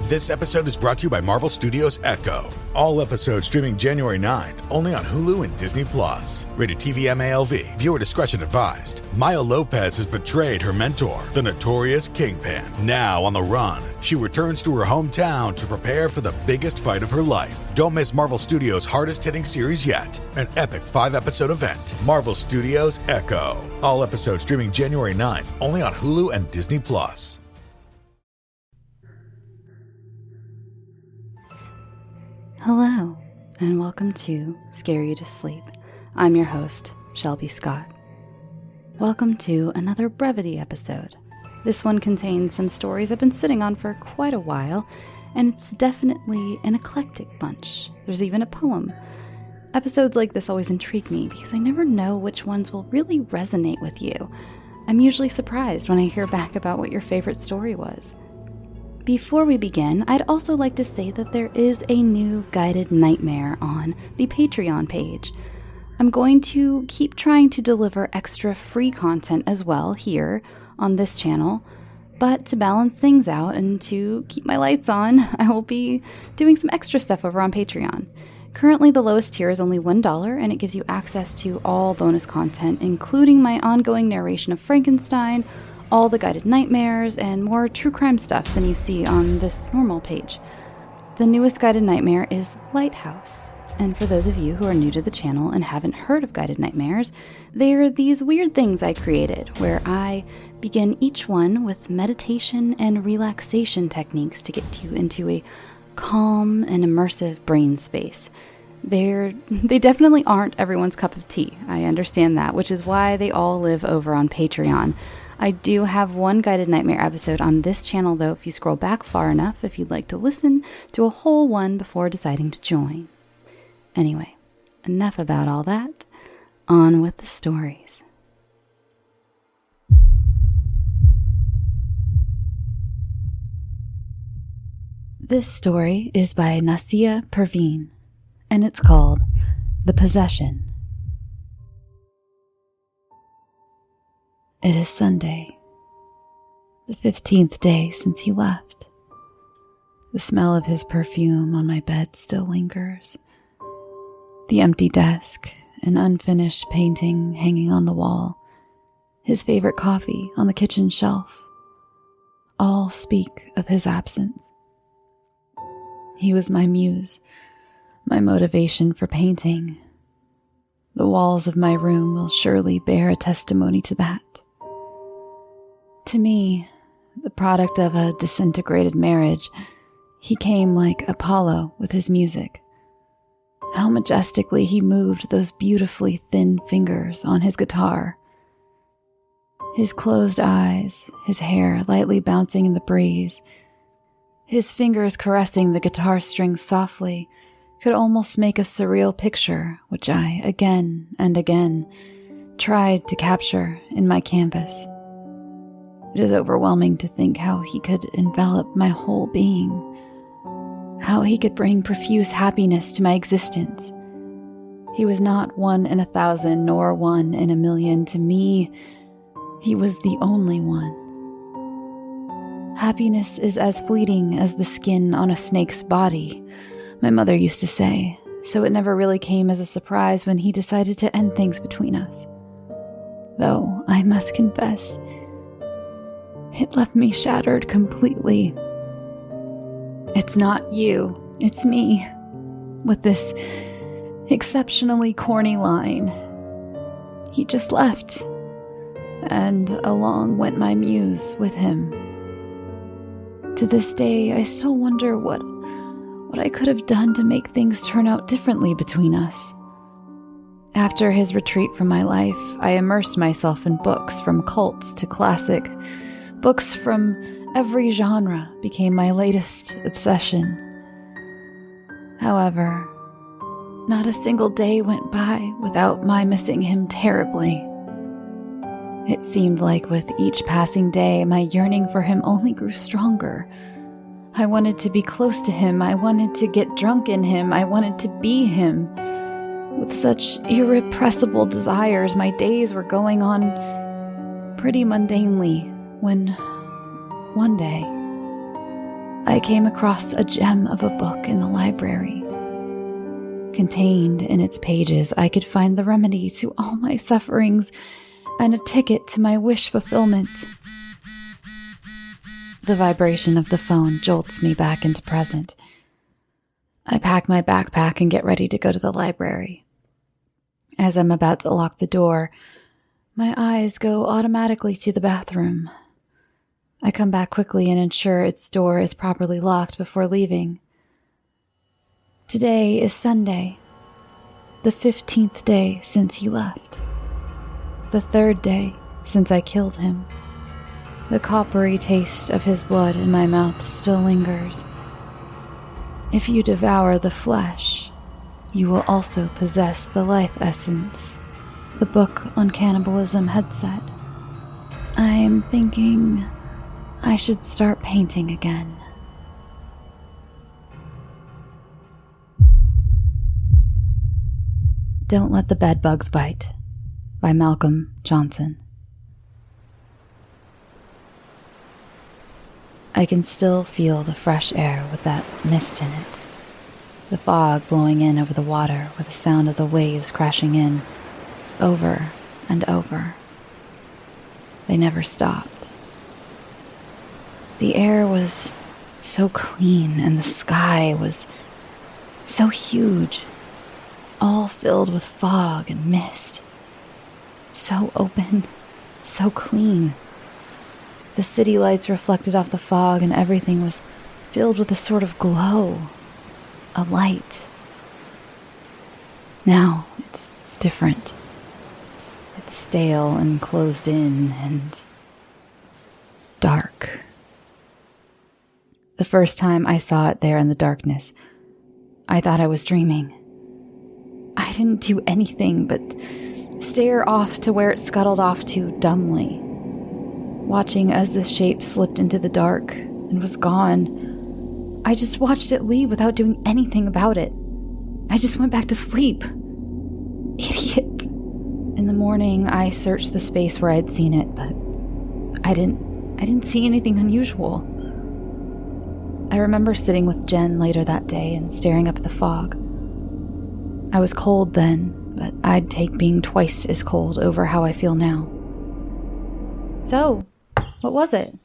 This episode is brought to you by Marvel Studios Echo. All episodes streaming January 9th, only on Hulu and Disney+. Rated TV MALV. Viewer discretion advised. Maya Lopez has betrayed her mentor, the notorious Kingpin. Now on the run, she returns to her hometown to prepare for the biggest fight of her life. Don't miss Marvel Studios' hardest-hitting series yet. An epic 5-episode event. Marvel Studios Echo. All episodes streaming January 9th, only on Hulu and Disney+. Hello, and welcome to Scare You to Sleep. I'm your host, Shelby Scott. Welcome to another Brevity episode. This one contains some stories I've been sitting on for quite a while, and it's definitely an eclectic bunch. There's even a poem. Episodes like this always intrigue me because I never know which ones will really resonate with you. I'm usually surprised when I hear back about what your favorite story was. Before we begin, I'd also like to say that there is a new guided nightmare on the Patreon page. I'm going to keep trying to deliver extra free content as well here on this channel, but to balance things out and to keep my lights on, I will be doing some extra stuff over on Patreon. Currently, the lowest tier is only $1, and it gives you access to all bonus content, including my ongoing narration of Frankenstein, all the guided nightmares, and more true crime stuff than you see on this normal page. The newest guided nightmare is Lighthouse. And for those of you who are new to the channel and haven't heard of guided nightmares, they're these weird things I created where I begin each one with meditation and relaxation techniques to get you into a calm and immersive brain space. They definitely aren't everyone's cup of tea. I understand that, which is why they all live over on Patreon. I do have one guided nightmare episode on this channel, though, if you scroll back far enough, if you'd like to listen to a whole one before deciding to join. Anyway, enough about all that. On with the stories. This story is by Nazia Pervin, and it's called The Possession. It is Sunday, the 15th day since he left. The smell of his perfume on my bed still lingers. The empty desk, an unfinished painting hanging on the wall, his favorite coffee on the kitchen shelf, all speak of his absence. He was my muse, my motivation for painting. The walls of my room will surely bear a testimony to that. To me, the product of a disintegrated marriage, he came like Apollo with his music. How majestically he moved those beautifully thin fingers on his guitar. His closed eyes, his hair lightly bouncing in the breeze, his fingers caressing the guitar strings softly, could almost make a surreal picture, which I, again and again, tried to capture in my canvas. It is overwhelming to think how he could envelop my whole being, how he could bring profuse happiness to my existence. He was not 1 in 1,000, nor 1 in 1,000,000. To me, he was the only one. Happiness is as fleeting as the skin on a snake's body, my mother used to say, so it never really came as a surprise when he decided to end things between us. Though, I must confess, it left me shattered completely. It's not you, it's me, with this exceptionally corny line. He just left, and along went my muse with him. To this day, I still wonder what I could have done to make things turn out differently between us. After his retreat from my life, I immersed myself in books from cults to classic. Books from every genre became my latest obsession. However, not a single day went by without my missing him terribly. It seemed like with each passing day, my yearning for him only grew stronger. I wanted to be close to him. I wanted to get drunk in him. I wanted to be him. With such irrepressible desires, my days were going on pretty mundanely when one day I came across a gem of a book in the library. Contained in its pages, I could find the remedy to all my sufferings and a ticket to my wish fulfillment. The vibration of the phone jolts me back into present. I pack my backpack and get ready to go to the library. As I'm about to lock the door, my eyes go automatically to the bathroom. I come back quickly and ensure its door is properly locked before leaving. Today is Sunday, the 15th day since he left. The 3rd day since I killed him. The coppery taste of his blood in my mouth still lingers. If you devour the flesh, you will also possess the life essence, the book on cannibalism had said. I am thinking I should start painting again. Don't Let the Bedbugs Bite by Malcolm Johnson. I can still feel the fresh air with that mist in it. The fog blowing in over the water with the sound of the waves crashing in, over and over. They never stopped. The air was so clean and the sky was so huge, all filled with fog and mist. So open, so clean. The city lights reflected off the fog and everything was filled with a sort of glow, a light. Now it's different. It's stale and closed in and dark. The first time I saw it there in the darkness, I thought I was dreaming. I didn't do anything but stare off to where it scuttled off to dumbly, watching as the shape slipped into the dark and was gone. I just watched it leave without doing anything about it. I just went back to sleep. Idiot. In the morning, I searched the space where I'd seen it, but I didn't see anything unusual. I remember sitting with Jen later that day and staring up at the fog. I was cold then, but I'd take being twice as cold over how I feel now. So, what was it?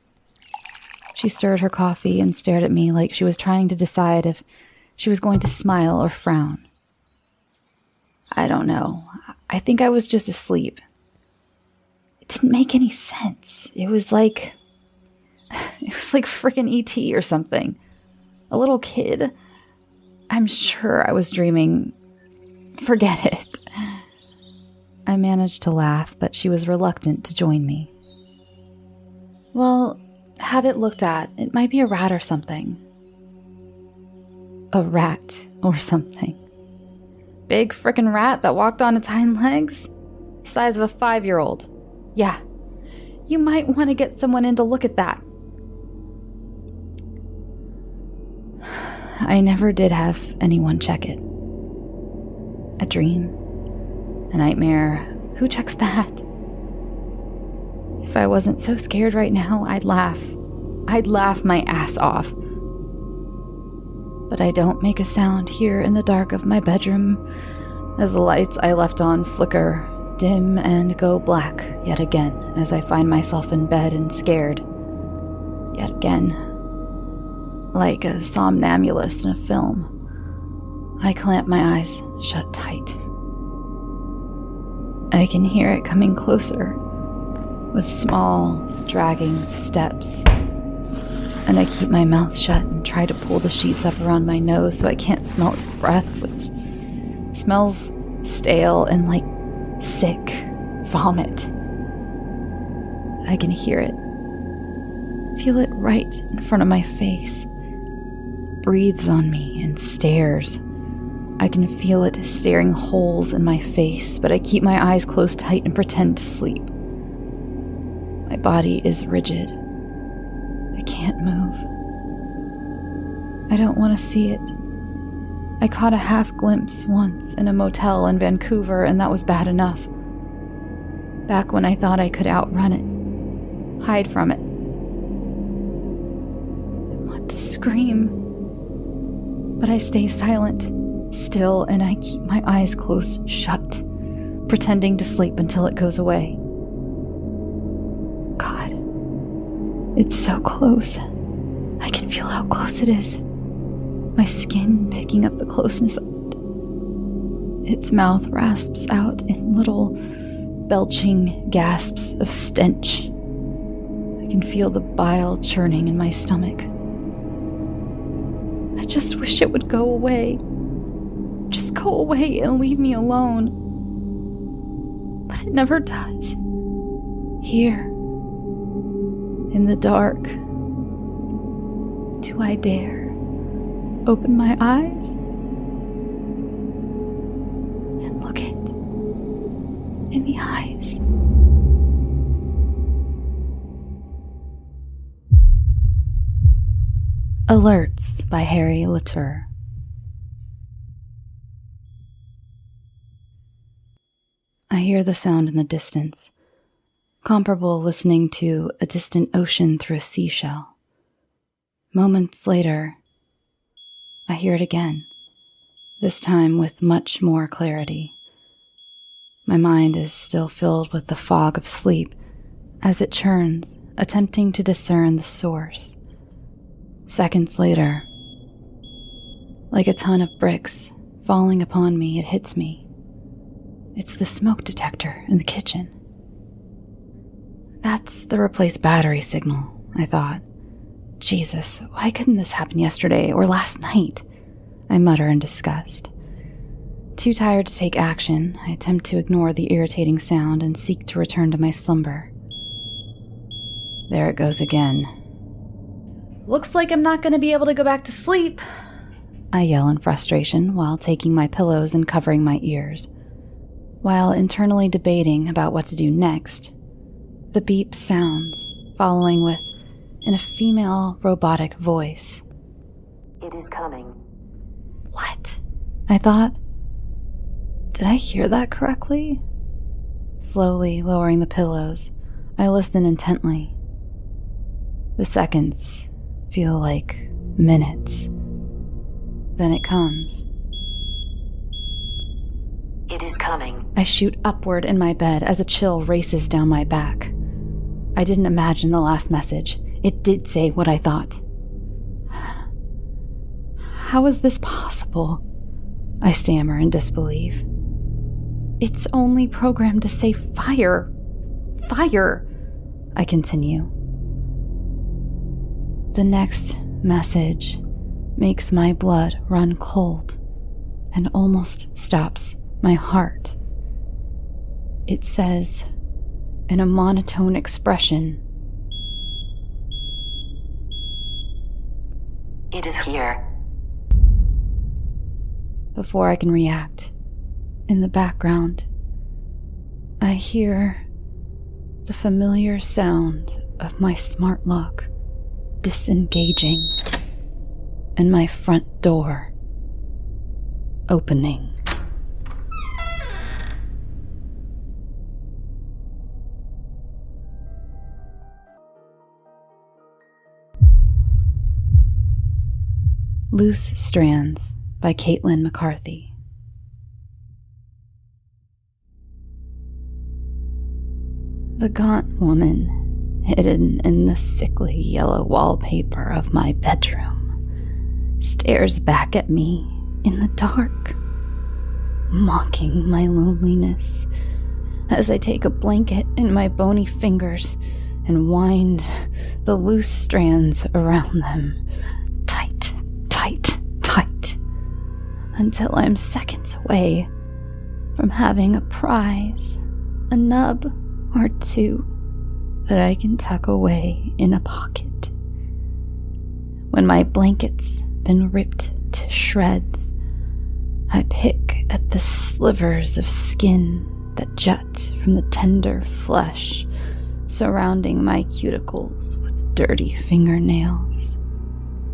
She stirred her coffee and stared at me like she was trying to decide if she was going to smile or frown. I don't know. I think I was just asleep. It didn't make any sense. It was like frickin' E.T. or something. A little kid. I'm sure I was dreaming. Forget it. I managed to laugh, but she was reluctant to join me. Well, have it looked at. It might be a rat or something. A rat or something. Big frickin' rat that walked on its hind legs? Size of a 5-year-old. Yeah. You might want to get someone in to look at that. I never did have anyone check it. A dream? A nightmare? Who checks that? If I wasn't so scared right now, I'd laugh. I'd laugh my ass off. But I don't make a sound here in the dark of my bedroom as the lights I left on flicker, dim, and go black yet again as I find myself in bed and scared. Yet again. Like a somnambulist in a film, I clamp my eyes shut tight. I can hear it coming closer, with small, dragging steps. And I keep my mouth shut and try to pull the sheets up around my nose so I can't smell its breath, which smells stale and like sick vomit. I can hear it. Feel it right in front of my face. Breathes on me and stares. I can feel it staring holes in my face, but I keep my eyes closed tight and pretend to sleep. My body is rigid. I can't move. I don't want to see it. I caught a half glimpse once in a motel in Vancouver, and that was bad enough. Back when I thought I could outrun it, hide from it. want to scream, but I stay silent, still, and I keep my eyes closed shut, pretending to sleep until it goes away. God, it's so close. I can feel how close it is. My skin picking up the closeness of it. Its mouth rasps out in little belching gasps of stench. I can feel the bile churning in my stomach. I just wish it would go away. Just go away and leave me alone. But it never does. Here, in the dark, do I dare open my eyes and look it in the eyes? Alerts by Harry Lauture. I hear the sound in the distance, comparable listening to a distant ocean through a seashell. Moments later, I hear it again, this time with much more clarity. My mind is still filled with the fog of sleep as it churns, attempting to discern the source. Seconds later, like a ton of bricks falling upon me, it hits me. It's the smoke detector in the kitchen. That's the replaced battery signal, I thought. Jesus, why couldn't this happen yesterday or last night? I mutter in disgust. Too tired to take action, I attempt to ignore the irritating sound and seek to return to my slumber. There it goes again. Looks like I'm not going to be able to go back to sleep, I yell in frustration while taking my pillows and covering my ears. While internally debating about what to do next, the beep sounds, following with, in a female robotic voice, "It is coming." What? I thought. Did I hear that correctly? Slowly lowering the pillows, I listen intently. The seconds feel like minutes. Then it comes. "It is coming." I shoot upward in my bed as a chill races down my back. I didn't imagine the last message. It did say what I thought. How is this possible? I stammer in disbelief. It's only programmed to say fire. Fire, I continue. The next message makes my blood run cold and almost stops my heart. It says, in a monotone expression, "It is here." Before I can react, in the background, I hear the familiar sound of my smart lock disengaging and my front door opening. Loose Strands by McCarthy. The gaunt woman hidden in the sickly yellow wallpaper of my bedroom stares back at me in the dark, mocking my loneliness as I take a blanket in my bony fingers and wind the loose strands around them tight, tight, tight, until I'm seconds away from having a prize, a nub or two that I can tuck away in a pocket. When my blanket's been ripped to shreds, I pick at the slivers of skin that jut from the tender flesh surrounding my cuticles with dirty fingernails,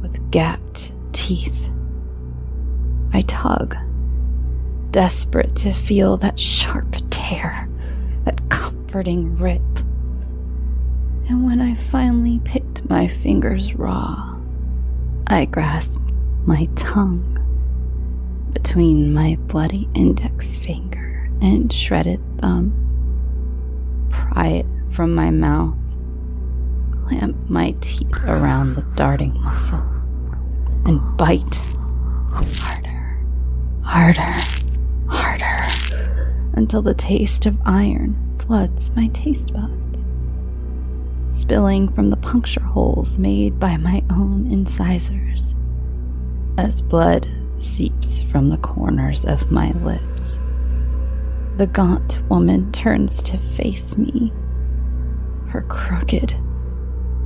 with gapped teeth. I tug, desperate to feel that sharp tear, that comforting rip. And when I finally picked my fingers raw, I grasped my tongue between my bloody index finger and shredded thumb, pry it from my mouth, clamp my teeth around the darting muscle, and bite harder, until the taste of iron floods my taste buds, spilling from the puncture holes made by my own incisors as blood seeps from the corners of my lips. The gaunt woman turns to face me, her crooked,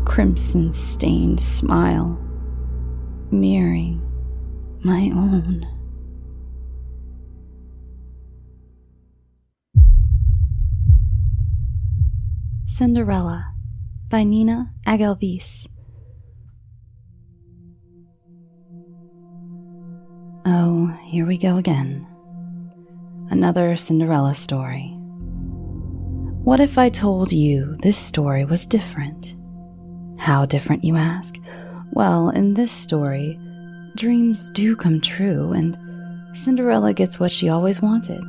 crimson-stained smile mirroring my own. Cinderella by Nina Agelvis. Oh, here we go again. Another Cinderella story. What if I told you this story was different? How different, you ask? Well, in this story, dreams do come true, and Cinderella gets what she always wanted.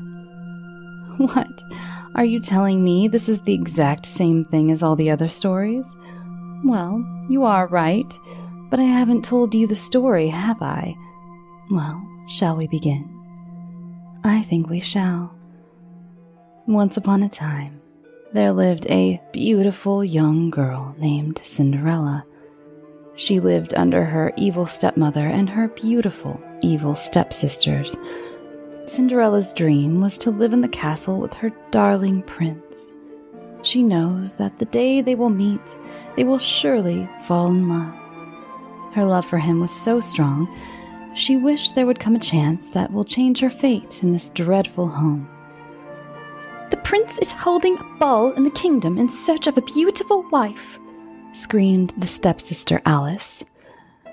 What? Are you telling me this is the exact same thing as all the other stories? Well, you are right, but I haven't told you the story, have I? Well, shall we begin? I think we shall. Once upon a time, there lived a beautiful young girl named Cinderella. She lived under her evil stepmother and her beautiful, evil stepsisters. Cinderella's dream was to live in the castle with her darling prince. She knows that the day they will meet, they will surely fall in love. Her love for him was so strong, she wished there would come a chance that will change her fate in this dreadful home. "The prince is holding a ball in the kingdom in search of a beautiful wife," screamed the stepsister Alice.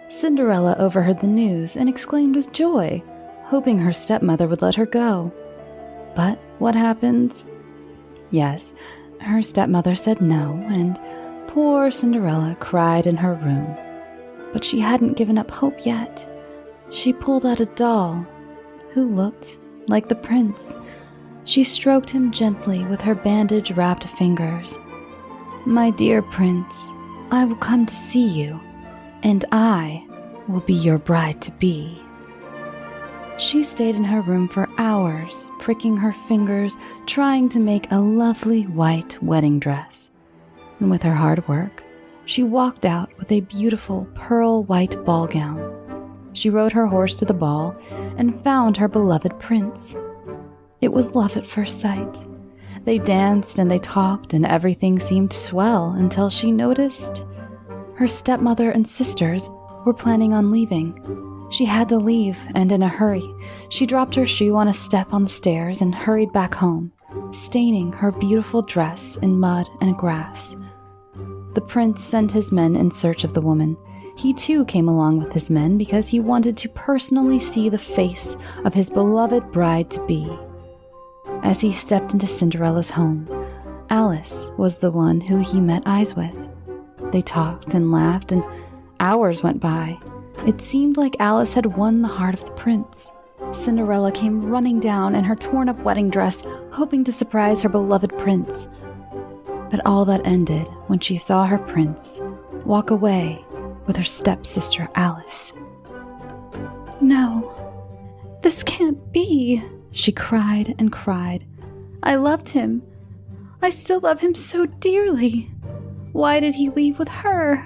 Cinderella overheard the news and exclaimed with joy, hoping her stepmother would let her go. But what happens? Yes, her stepmother said no, and poor Cinderella cried in her room. But she hadn't given up hope yet. She pulled out a doll who looked like the prince. She stroked him gently with her bandage-wrapped fingers. "My dear prince, I will come to see you, and I will be your bride-to-be." She stayed in her room for hours, pricking her fingers, trying to make a lovely white wedding dress. And with her hard work, she walked out with a beautiful pearl-white ball gown. She rode her horse to the ball and found her beloved prince. It was love at first sight. They danced and they talked and everything seemed swell until she noticed her stepmother and sisters were planning on leaving. She had to leave, and in a hurry, she dropped her shoe on a step on the stairs and hurried back home, staining her beautiful dress in mud and grass. The prince sent his men in search of the woman. He too came along with his men because he wanted to personally see the face of his beloved bride-to-be. As he stepped into Cinderella's home, Alice was the one who he met eyes with. They talked and laughed, and hours went by. It seemed like Alice had won the heart of the prince. Cinderella came running down in her torn-up wedding dress, hoping to surprise her beloved prince. But all that ended when she saw her prince walk away with her stepsister Alice. "No, this can't be," she cried and cried. "I loved him. I still love him so dearly. Why did he leave with her?"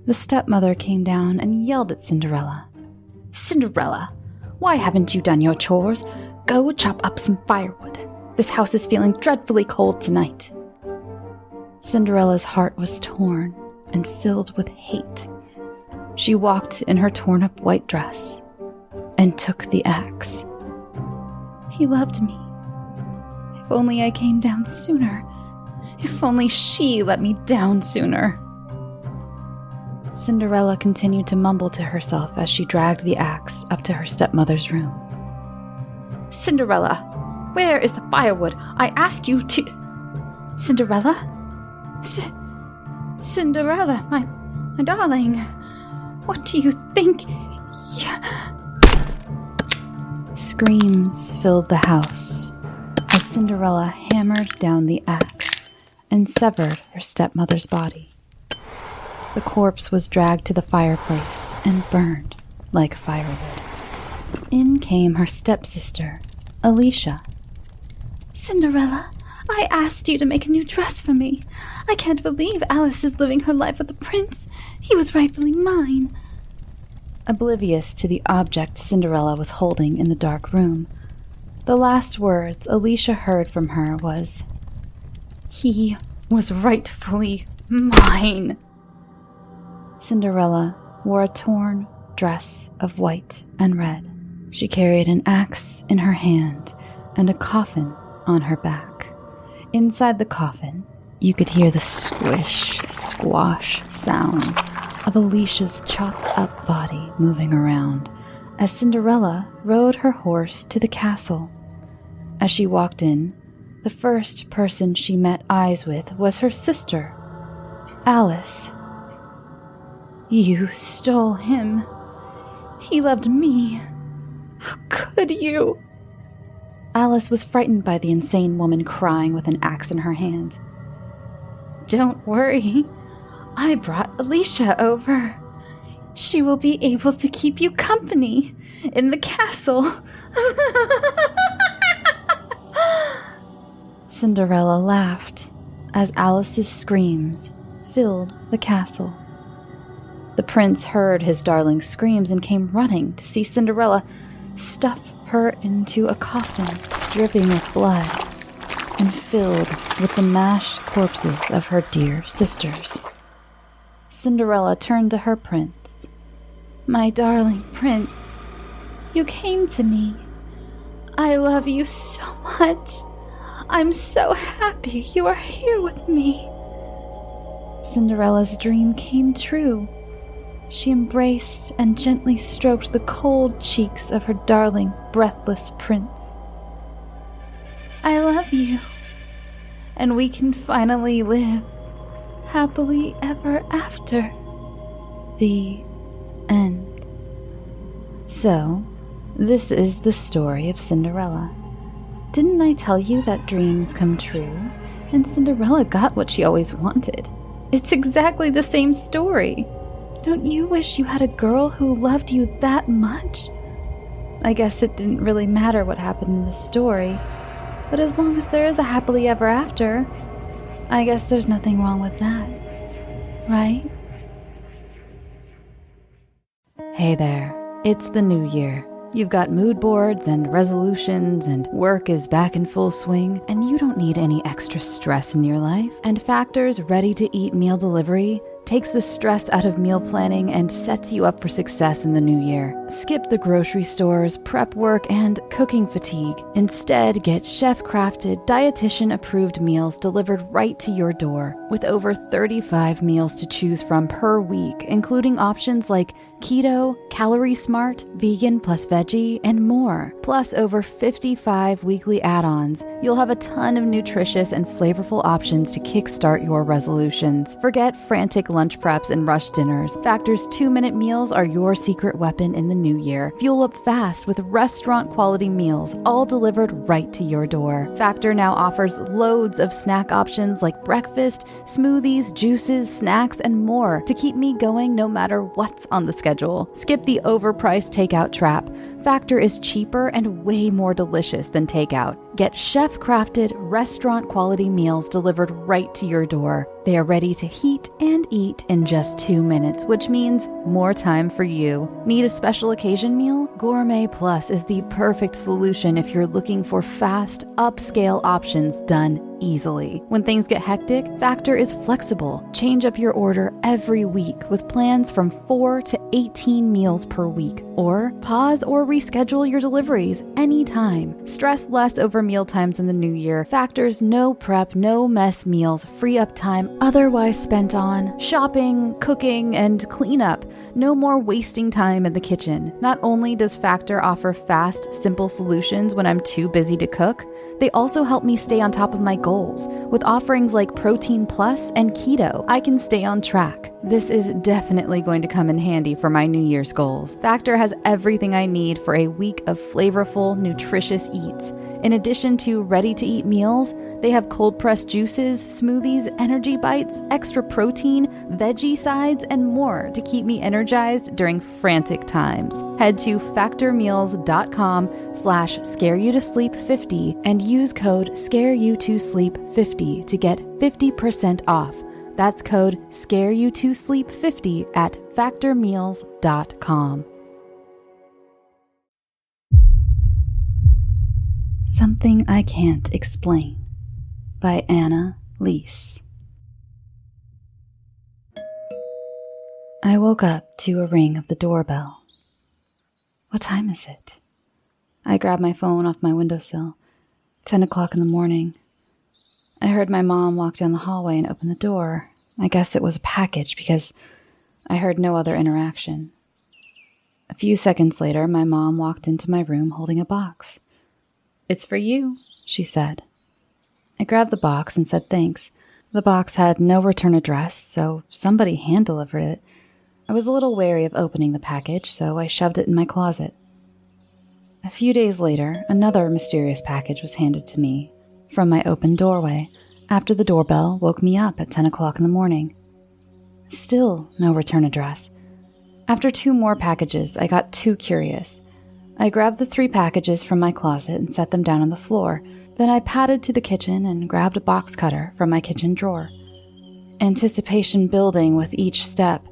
The stepmother came down and yelled at Cinderella. "Cinderella, why haven't you done your chores? Go chop up some firewood. This house is feeling dreadfully cold tonight." Cinderella's heart was torn and filled with hate. She walked in her torn-up white dress and took the axe. "He loved me. If only I came down sooner. If only she let me down sooner." Cinderella continued to mumble to herself as she dragged the axe up to her stepmother's room. "Cinderella, where is the firewood? I ask you to—" "Cinderella? Cinderella, my darling, What do you think? Screams filled the house as Cinderella hammered down the axe and severed her stepmother's body. The corpse was dragged to the fireplace and burned like firewood. In came her stepsister, Alicia. Cinderella, I asked you to make a new dress for me. I can't believe Alice is living her life with the prince. He was rightfully mine. Oblivious to the object Cinderella was holding in the dark room, the last words Alicia heard from her was, "He was rightfully mine." Cinderella wore a torn dress of white and red. She carried an axe in her hand and a coffin on her back. Inside the coffin, you could hear the squish, squash sounds of Alicia's chopped-up body moving around as Cinderella rode her horse to the castle. As she walked in, the first person she met eyes with was her sister, Alice. "You stole him. He loved me. How could you?" Alice was frightened by the insane woman crying with an axe in her hand. "Don't worry. I brought Alicia over. She will be able to keep you company in the castle." Cinderella laughed as Alice's screams filled the castle. The prince heard his darling's screams and came running to see Cinderella stuff her into a coffin dripping with blood and filled with the mashed corpses of her dear sisters. Cinderella turned to her prince. "My darling prince, you came to me. I love you so much. I'm so happy you are here with me." Cinderella's dream came true. She embraced and gently stroked the cold cheeks of her darling, breathless prince. "I love you, and we can finally live happily ever after." The end. So, this is the story of Cinderella. Didn't I tell you that dreams come true? And Cinderella got what she always wanted. It's exactly the same story. Don't you wish you had a girl who loved you that much? I guess it didn't really matter what happened in the story, but as long as there is a happily ever after, I guess there's nothing wrong with that, right? Hey there, it's the new year. You've got mood boards and resolutions, and work is back in full swing, and you don't need any extra stress in your life. And Factor's ready-to-eat meal delivery takes the stress out of meal planning and sets you up for success in the new year. Skip the grocery stores, prep work, and cooking fatigue. Instead, get chef-crafted, dietitian-approved meals delivered right to your door, with over 35 meals to choose from per week, including options like keto, calorie smart, vegan plus veggie, and more. Plus over 55 weekly add-ons. You'll have a ton of nutritious and flavorful options to kickstart your resolutions. Forget frantic lunch preps and rush dinners. Factor's 2-minute meals are your secret weapon in the new year. Fuel up fast with restaurant-quality meals, all delivered right to your door. Factor now offers loads of snack options like breakfast, smoothies, juices, snacks, and more to keep me going no matter what's on the schedule. Skip the overpriced takeout trap. Factor is cheaper and way more delicious than takeout. Get chef-crafted, restaurant-quality meals delivered right to your door. They are ready to heat and eat in just 2 minutes, which means more time for you. Need a special occasion meal? Gourmet Plus is the perfect solution if you're looking for fast, upscale options done easily. When things get hectic, Factor is flexible. Change up your order every week with plans from 4 to 18 meals per week. Or pause or reschedule your deliveries anytime. Stress less over meal times in the new year. Factor's no prep, no mess meals free up time otherwise spent on shopping, cooking, and cleanup. No more wasting time in the kitchen. Not only does Factor offer fast, simple solutions when I'm too busy to cook, they also help me stay on top of my goals. With offerings like Protein Plus and Keto, I can stay on track. This is definitely going to come in handy for my New Year's goals. Factor has everything I need for a week of flavorful, nutritious eats. In addition to ready-to-eat meals, they have cold-pressed juices, smoothies, energy bites, extra protein, veggie sides, and more to keep me energized during frantic times. Head to factormeals.com/scareyoutosleep50 and use code SCAREYOUTOSLEEP50 to get 50% off. That's code SCAREYOUTOSLEEP50 at factormeals.com. Something I Can't Explain by Anna Lise. I woke up to a ring of the doorbell. What time is it? I grabbed my phone off my windowsill. 10 o'clock in the morning. I heard my mom walk down the hallway and open the door. I guess it was a package because I heard no other interaction. A few seconds later, my mom walked into my room holding a box. "It's for you," she said. I grabbed the box and said thanks. The box had no return address, so somebody hand-delivered it. I was a little wary of opening the package, so I shoved it in my closet. A few days later, another mysterious package was handed to me from my open doorway after the doorbell woke me up at 10 o'clock in the morning. Still no return address. After 2 more packages, I got too curious. I grabbed the 3 packages from my closet and set them down on the floor. Then I padded to the kitchen and grabbed a box cutter from my kitchen drawer. Anticipation building with each step.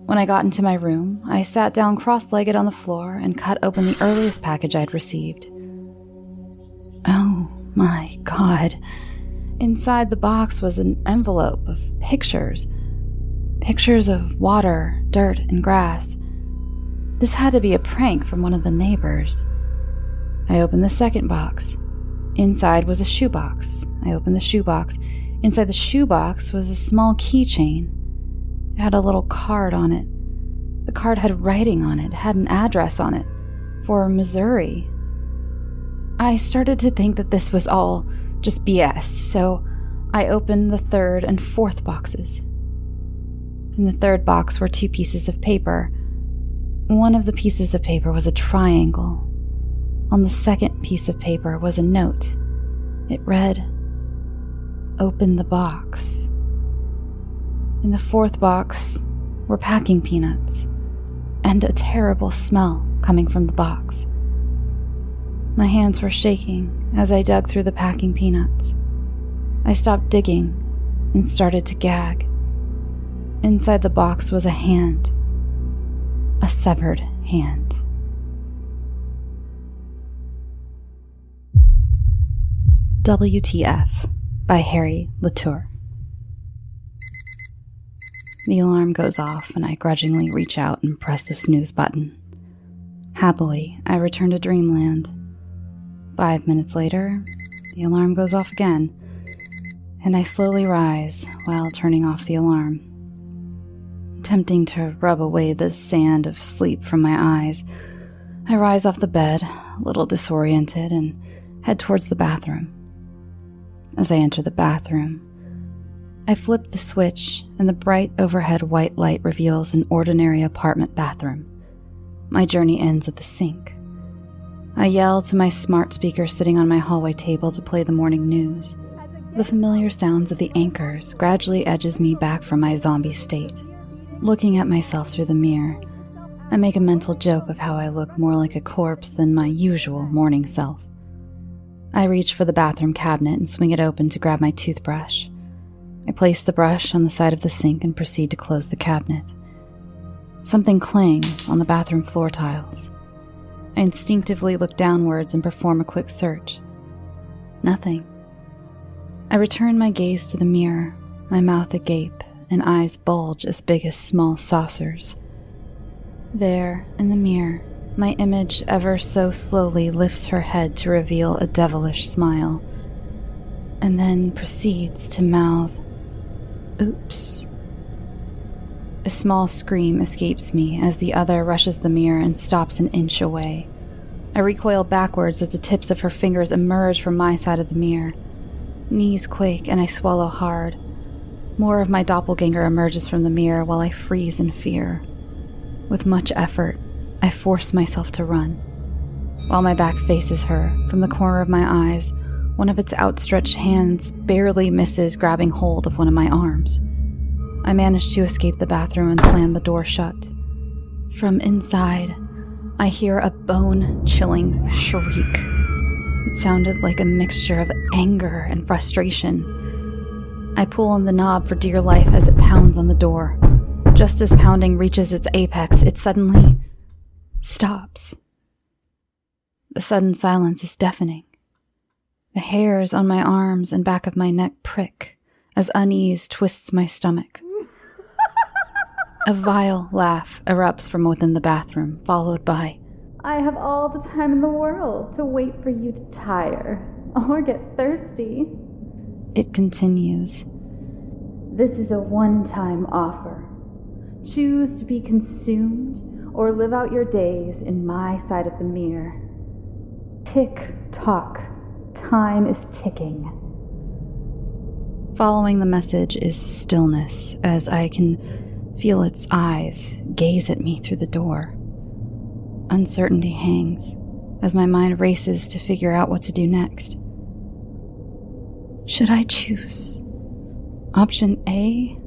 When I got into my room, I sat down cross-legged on the floor and cut open the earliest package I'd received. Oh my God. Inside the box was an envelope of pictures. Pictures of water, dirt, and grass. This had to be a prank from one of the neighbors. I opened the second box. Inside was a shoebox. I opened the shoebox. Inside the shoebox was a small keychain. It had a little card on it. The card had writing on it, had an address on it, for Missouri. I started to think that this was all just BS, so I opened the third and fourth boxes. In the third box were 2 pieces of paper. One of the pieces of paper was a triangle. On the second piece of paper was a note. It read, "Open the box." In the fourth box were packing peanuts and a terrible smell coming from the box. My hands were shaking as I dug through the packing peanuts. I stopped digging and started to gag. Inside the box was a hand. A severed hand. WTF by Harry Lauture. The alarm goes off and I grudgingly reach out and press the snooze button. Happily, I return to dreamland. 5 minutes later, the alarm goes off again, and I slowly rise while turning off the alarm. Attempting to rub away the sand of sleep from my eyes, I rise off the bed, a little disoriented, and head towards the bathroom. As I enter the bathroom, I flip the switch, and the bright overhead white light reveals an ordinary apartment bathroom. My journey ends at the sink. I yell to my smart speaker sitting on my hallway table to play the morning news. The familiar sounds of the anchors gradually edges me back from my zombie state. Looking at myself through the mirror, I make a mental joke of how I look more like a corpse than my usual morning self. I reach for the bathroom cabinet and swing it open to grab my toothbrush. I place the brush on the side of the sink and proceed to close the cabinet. Something clings on the bathroom floor tiles. I instinctively look downwards and perform a quick search. Nothing. I return my gaze to the mirror, my mouth agape and eyes bulge as big as small saucers. There, in the mirror, my image ever so slowly lifts her head to reveal a devilish smile, and then proceeds to mouth, "Oops." A small scream escapes me as the other rushes the mirror and stops an inch away. I recoil backwards as the tips of her fingers emerge from my side of the mirror. Knees quake and I swallow hard. More of my doppelganger emerges from the mirror while I freeze in fear. With much effort, I force myself to run. While my back faces her, from the corner of my eyes, one of its outstretched hands barely misses grabbing hold of one of my arms. I manage to escape the bathroom and slam the door shut. From inside, I hear a bone-chilling shriek. It sounded like a mixture of anger and frustration. I pull on the knob for dear life as it pounds on the door. Just as pounding reaches its apex, it suddenly stops. The sudden silence is deafening. The hairs on my arms and back of my neck prick as unease twists my stomach. A vile laugh erupts from within the bathroom, followed by, I have all the time in the world to wait for you to tire or get thirsty. It continues. This is a one-time offer. Choose to be consumed or live out your days in my side of the mirror. Tick-tock. Time is ticking. Following the message is stillness as I can feel its eyes gaze at me through the door. Uncertainty hangs as my mind races to figure out what to do next. Should I choose option A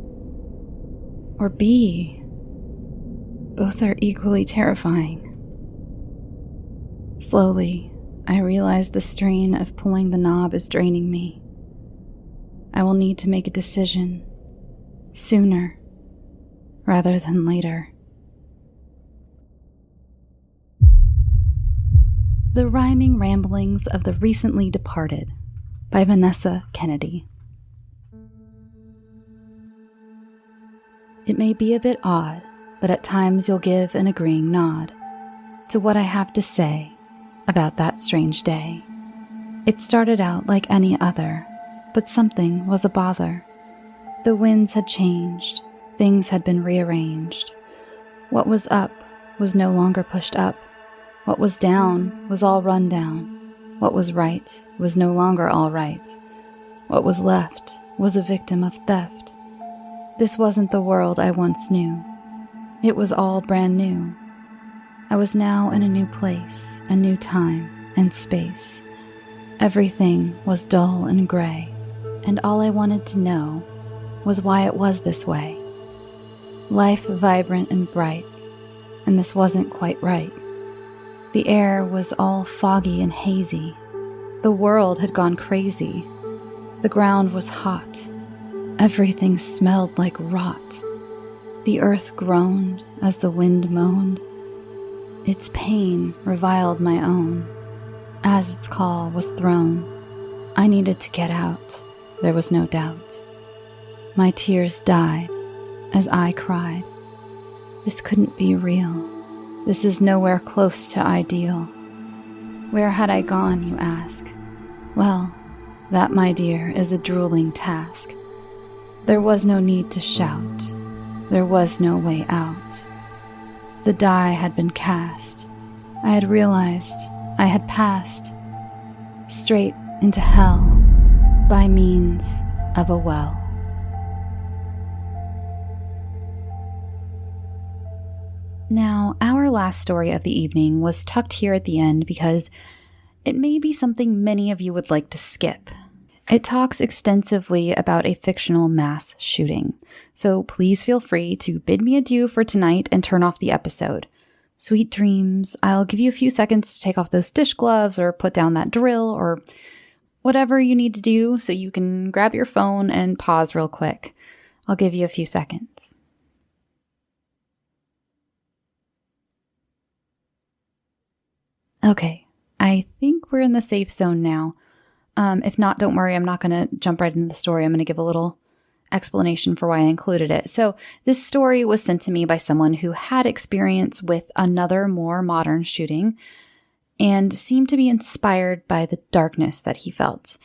or B? Both are equally terrifying. Slowly, I realize the strain of pulling the knob is draining me. I will need to make a decision sooner rather than later. The Rhyming Ramblings of the Recently Departed by Vanessa Kennedy. It may be a bit odd, but at times you'll give an agreeing nod to what I have to say about that strange day. It started out like any other, but something was a bother. The winds had changed, things had been rearranged. What was up was no longer pushed up. What was down was all run down. What was right was no longer all right. What was left was a victim of theft. This wasn't the world I once knew. It was all brand new. I was now in a new place, a new time and space. Everything was dull and gray, and all I wanted to know was why it was this way. Life vibrant and bright, and this wasn't quite right. The air was all foggy and hazy. The world had gone crazy. The ground was hot. Everything smelled like rot. The earth groaned as the wind moaned. Its pain reviled my own. As its call was thrown, I needed to get out, there was no doubt. My tears died as I cried. This couldn't be real. This is nowhere close to ideal. Where had I gone, you ask? Well, that, my dear, is a drooling task. There was no need to shout. There was no way out. The die had been cast. I had realized I had passed straight into hell by means of a well. Now, our last story of the evening was tucked here at the end because it may be something many of you would like to skip. It talks extensively about a fictional mass shooting, so please feel free to bid me adieu for tonight and turn off the episode. Sweet dreams. I'll give you a few seconds to take off those dish gloves or put down that drill or whatever you need to do so you can grab your phone and pause real quick. I'll give you a few seconds. Okay, I think we're in the safe zone now. If not, don't worry, I'm not going to jump right into the story. I'm going to give a little explanation for why I included it. So this story was sent to me by someone who had experience with another more modern shooting and seemed to be inspired by the darkness that he felt.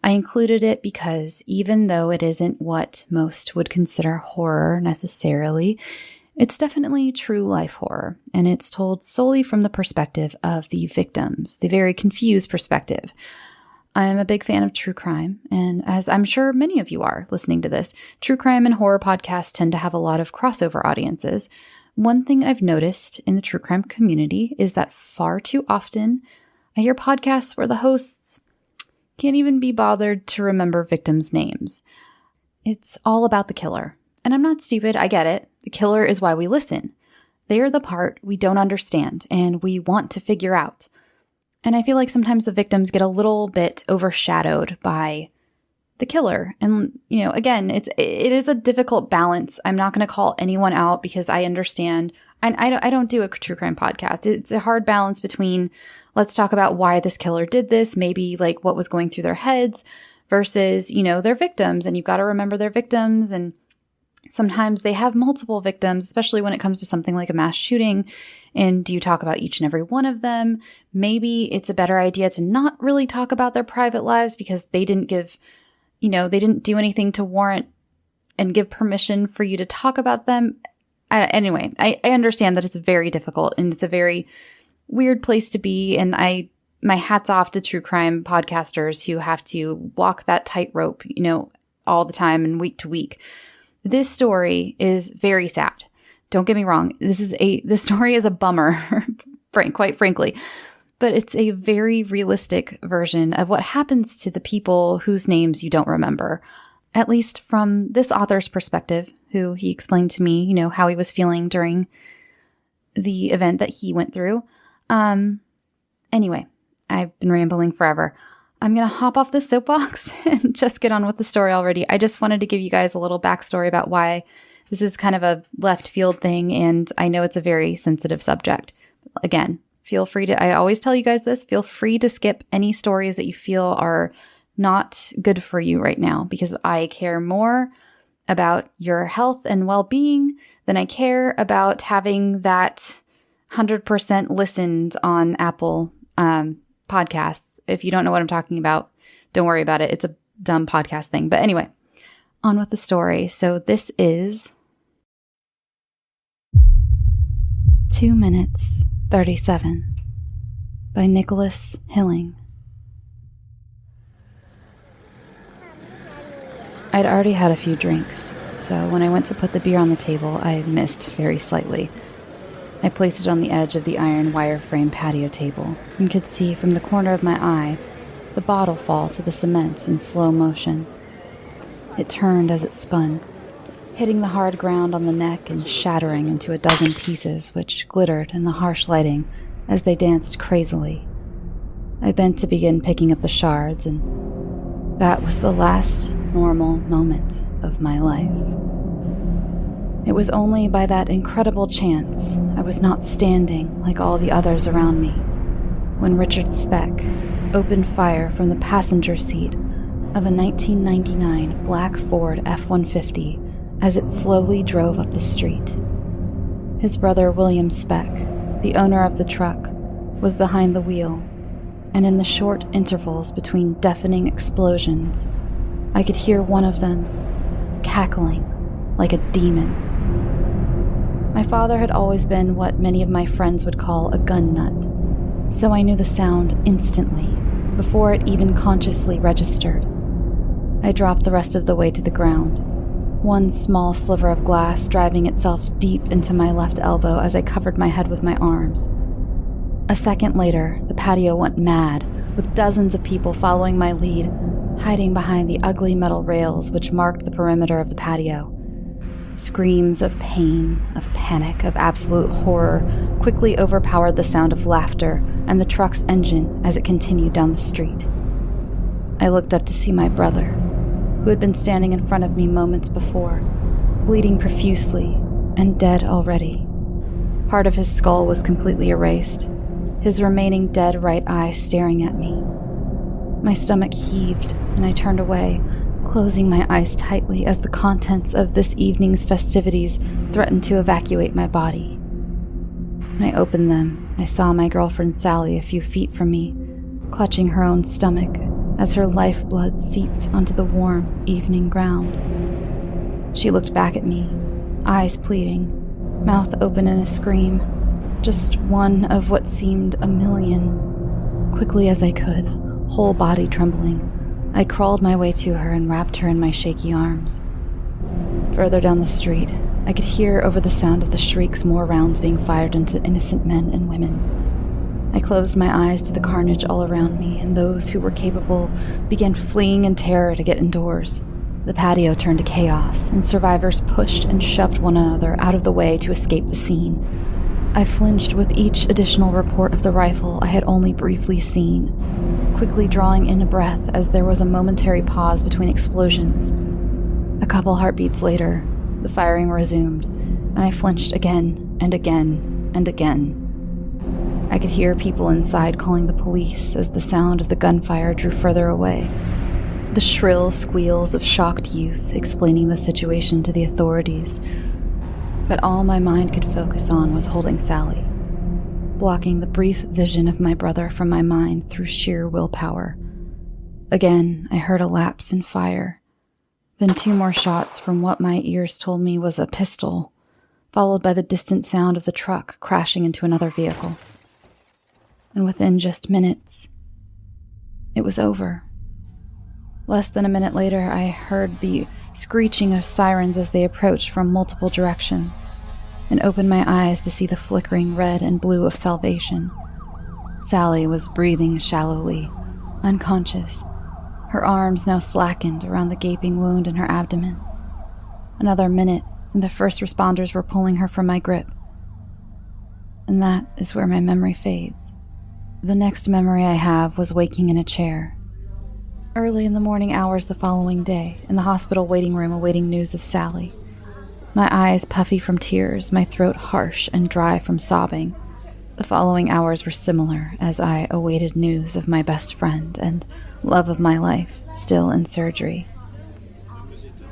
I included it because even though it isn't what most would consider horror necessarily, it's definitely true life horror, and it's told solely from the perspective of the victims, the very confused perspective. I'm a big fan of true crime, and as I'm sure many of you are listening to this, true crime and horror podcasts tend to have a lot of crossover audiences. One thing I've noticed in the true crime community is that far too often I hear podcasts where the hosts can't even be bothered to remember victims' names. It's all about the killer. And I'm not stupid, I get it. The killer is why we listen. They are the part we don't understand and we want to figure out. And I feel like sometimes the victims get a little bit overshadowed by the killer. And, again, it is a difficult balance. I'm not going to call anyone out because I understand. I don't do a true crime podcast. It's a hard balance between let's talk about why this killer did this, maybe like what was going through their heads versus, their victims. And you've got to remember their victims. And sometimes they have multiple victims, especially when it comes to something like a mass shooting. And do you talk about each and every one of them? Maybe it's a better idea to not really talk about their private lives because they didn't give, they didn't do anything to warrant and give permission for you to talk about them. Anyway, I understand that it's very difficult and it's a very weird place to be. And my hat's off to true crime podcasters who have to walk that tightrope, all the time and week to week. This story is very sad. Don't get me wrong. This story is a bummer, quite frankly, but it's a very realistic version of what happens to the people whose names you don't remember, at least from this author's perspective, who he explained to me, how he was feeling during the event that he went through. Anyway, I've been rambling forever. I'm going to hop off this soapbox and just get on with the story already. I just wanted to give you guys a little backstory about why this is kind of a left field thing, and I know it's a very sensitive subject. Again, feel free to, I always tell you guys this, feel free to skip any stories that you feel are not good for you right now, because I care more about your health and well-being than I care about having that 100% listened on Apple podcasts. If you don't know what I'm talking about, don't worry about it. It's a dumb podcast thing. But anyway, on with the story. So this is 2 minutes 37 by Nicholas Hilling. I'd already had a few drinks, so when I went to put the beer on the table, I missed very slightly. I placed it on the edge of the iron wireframe patio table and could see from the corner of my eye the bottle fall to the cement in slow motion. It turned as it spun, hitting the hard ground on the neck and shattering into a dozen pieces which glittered in the harsh lighting as they danced crazily. I bent to begin picking up the shards, and that was the last normal moment of my life. It was only by that incredible chance I was not standing like all the others around me when Richard Speck opened fire from the passenger seat of a 1999 black Ford F-150 as it slowly drove up the street. His brother William Speck, the owner of the truck, was behind the wheel, and in the short intervals between deafening explosions, I could hear one of them cackling like a demon. My father had always been what many of my friends would call a gun nut, so I knew the sound instantly, before it even consciously registered. I dropped the rest of the way to the ground, one small sliver of glass driving itself deep into my left elbow as I covered my head with my arms. A second later, the patio went mad, with dozens of people following my lead, hiding behind the ugly metal rails which marked the perimeter of the patio. Screams of pain, of panic, of absolute horror quickly overpowered the sound of laughter and the truck's engine as it continued down the street. I looked up to see my brother, who had been standing in front of me moments before, bleeding profusely and dead already. Part of his skull was completely erased, his remaining dead right eye staring at me. My stomach heaved, and I turned away, closing my eyes tightly as the contents of this evening's festivities threatened to evacuate my body. When I opened them, I saw my girlfriend Sally a few feet from me, clutching her own stomach as her lifeblood seeped onto the warm evening ground. She looked back at me, eyes pleading, mouth open in a scream, just one of what seemed a million. Quickly as I could, whole body trembling. I crawled my way to her and wrapped her in my shaky arms. Further down the street, I could hear over the sound of the shrieks more rounds being fired into innocent men and women. I closed my eyes to the carnage all around me, and those who were capable began fleeing in terror to get indoors. The patio turned to chaos, and survivors pushed and shoved one another out of the way to escape the scene. I flinched with each additional report of the rifle I had only briefly seen, quickly drawing in a breath as there was a momentary pause between explosions. A couple heartbeats later, the firing resumed, and I flinched again and again and again. I could hear people inside calling the police as the sound of the gunfire drew further away. The shrill squeals of shocked youth explaining the situation to the authorities. But all my mind could focus on was holding Sally, blocking the brief vision of my brother from my mind through sheer willpower. Again, I heard a lapse in fire, then 2 more shots from what my ears told me was a pistol, followed by the distant sound of the truck crashing into another vehicle. And within just minutes, it was over. Less than a minute later, I heard the screeching of sirens as they approached from multiple directions, and opened my eyes to see the flickering red and blue of salvation. Sally was breathing shallowly, unconscious, her arms now slackened around the gaping wound in her abdomen. Another minute, and the first responders were pulling her from my grip. And that is where my memory fades. The next memory I have was waking in a chair. Early in the morning hours the following day, in the hospital waiting room awaiting news of Sally. My eyes puffy from tears, my throat harsh and dry from sobbing. The following hours were similar as I awaited news of my best friend and love of my life, still in surgery.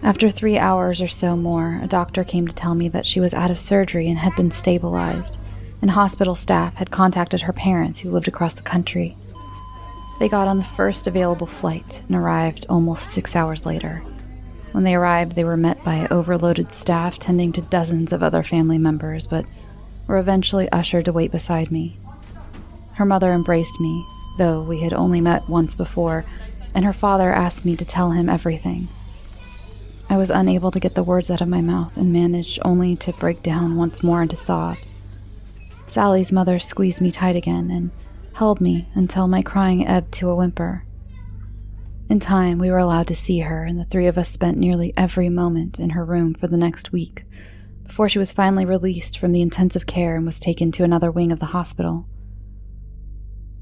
After 3 hours or so more, a doctor came to tell me that she was out of surgery and had been stabilized, and hospital staff had contacted her parents who lived across the country. They got on the first available flight and arrived almost 6 hours later. When they arrived, they were met by overloaded staff tending to dozens of other family members, but were eventually ushered to wait beside me. Her mother embraced me, though we had only met once before, and her father asked me to tell him everything. I was unable to get the words out of my mouth and managed only to break down once more into sobs. Sally's mother squeezed me tight again and held me until my crying ebbed to a whimper. In time, we were allowed to see her, and the 3 of us spent nearly every moment in her room for the next week, before she was finally released from the intensive care and was taken to another wing of the hospital.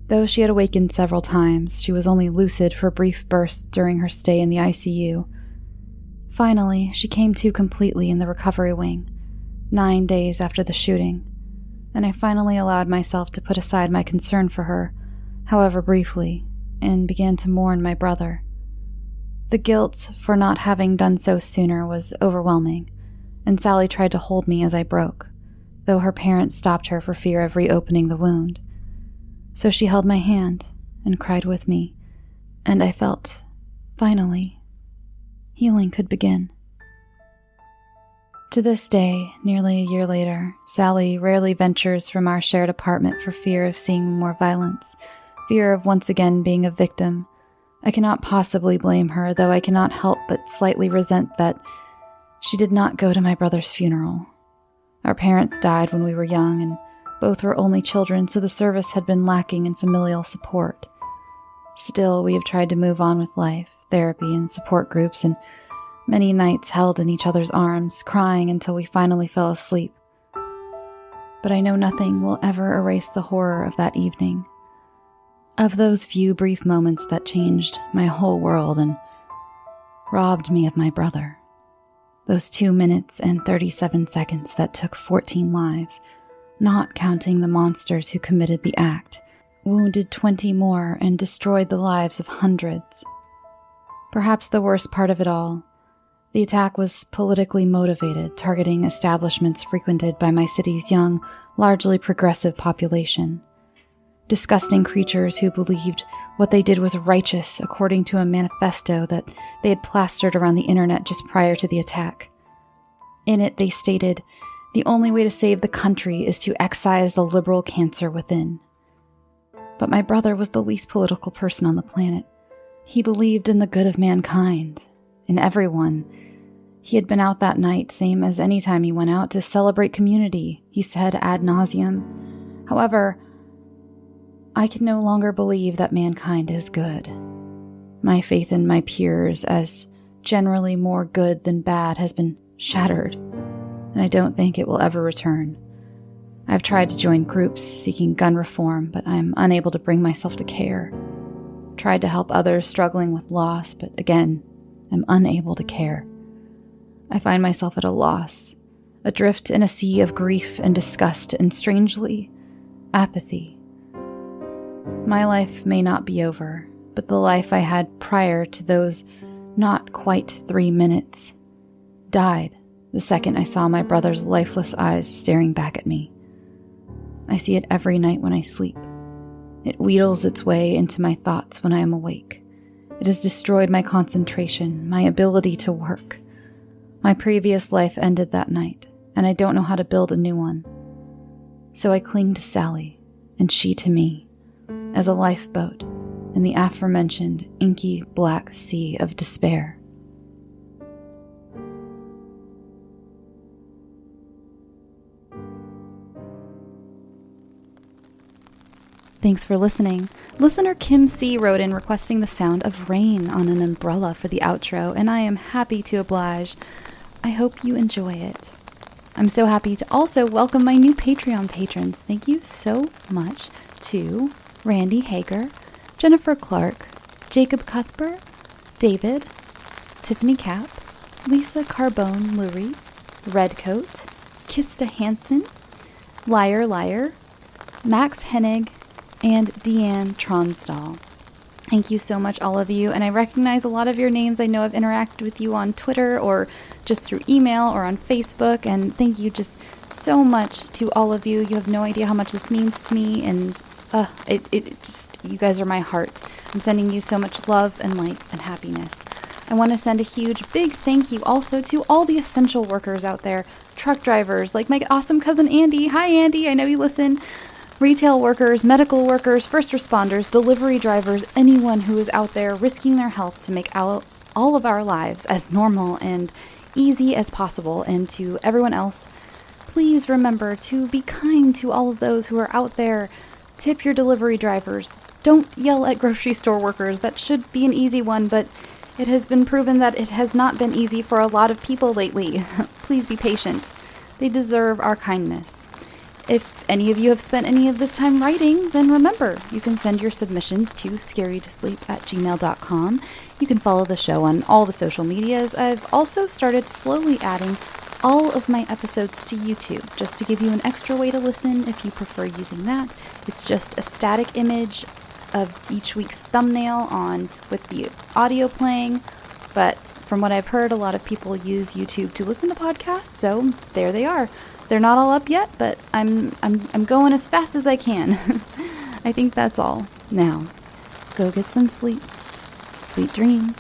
Though she had awakened several times, she was only lucid for brief bursts during her stay in the ICU. Finally, she came to completely in the recovery wing, 9 days after the shooting, and I finally allowed myself to put aside my concern for her, however briefly, and began to mourn my brother. The guilt for not having done so sooner was overwhelming, and Sally tried to hold me as I broke, though her parents stopped her for fear of reopening the wound. So she held my hand and cried with me, and I felt, finally, healing could begin. To this day, nearly a year later, Sally rarely ventures from our shared apartment for fear of seeing more violence, fear of once again being a victim. I cannot possibly blame her, though I cannot help but slightly resent that she did not go to my brother's funeral. Our parents died when we were young, and both were only children, so the service had been lacking in familial support. Still, we have tried to move on with life, therapy, and support groups, and many nights held in each other's arms, crying until we finally fell asleep. But I know nothing will ever erase the horror of that evening, of those few brief moments that changed my whole world and robbed me of my brother. Those 2 minutes and 37 seconds that took 14 lives, not counting the monsters who committed the act, wounded 20 more and destroyed the lives of hundreds. Perhaps the worst part of it all, the attack was politically motivated, targeting establishments frequented by my city's young, largely progressive population. Disgusting creatures who believed what they did was righteous according to a manifesto that they had plastered around the internet just prior to the attack. In it, they stated, "The only way to save the country is to excise the liberal cancer within." But my brother was the least political person on the planet. He believed in the good of mankind, in everyone. He had been out that night, same as any time he went out, to celebrate community, he said ad nauseum. However, I can no longer believe that mankind is good. My faith in my peers as generally more good than bad has been shattered, and I don't think it will ever return. I've tried to join groups seeking gun reform, but I'm unable to bring myself to care. Tried to help others struggling with loss, but again, I'm unable to care. I find myself at a loss, adrift in a sea of grief and disgust and, strangely, apathy. My life may not be over, but the life I had prior to those not quite 3 minutes died the second I saw my brother's lifeless eyes staring back at me. I see it every night when I sleep. It wheedles its way into my thoughts when I am awake. It has destroyed my concentration, my ability to work. My previous life ended that night, and I don't know how to build a new one. So I cling to Sally, and she to me, as a lifeboat in the aforementioned inky black sea of despair. Thanks for listening. Listener Kim C. wrote in requesting the sound of rain on an umbrella for the outro, and I am happy to oblige. I hope you enjoy it. I'm so happy to also welcome my new Patreon patrons. Thank you so much to Randy Hager, Jennifer Clark, Jacob Cuthbert, David, Tiffany Cap, Lisa Carbone Lurie, Redcoat, Kista Hansen, Liar, Max Hennig, and Deanne Tronsdahl. Thank you so much, all of you, and I recognize a lot of your names. I know I've interacted with you on Twitter or just through email or on Facebook, and thank you just so much to all of you. You have no idea how much this means to me, and you guys are my heart. I'm sending you so much love and light and happiness. I want to send a huge, big thank you also to all the essential workers out there, truck drivers, like my awesome cousin Andy. Hi, Andy, I know you listen. Retail workers, medical workers, first responders, delivery drivers, anyone who is out there risking their health to make all of our lives as normal and easy as possible. And to everyone else, please remember to be kind to all of those who are out there. Tip your delivery drivers. Don't yell at grocery store workers. That should be an easy one, but it has been proven that it has not been easy for a lot of people lately. Please be patient. They deserve our kindness. If any of you have spent any of this time writing, then remember, you can send your submissions to scarytosleep@gmail.com. You can follow the show on all the social medias. I've also started slowly adding all of my episodes to YouTube, just to give you an extra way to listen if you prefer using that. It's just a static image of each week's thumbnail on with the audio playing, but from what I've heard, a lot of people use YouTube to listen to podcasts, so there they are. They're not all up yet, but I'm going as fast as I can. I think that's all. Now, go get some sleep. Sweet dreams.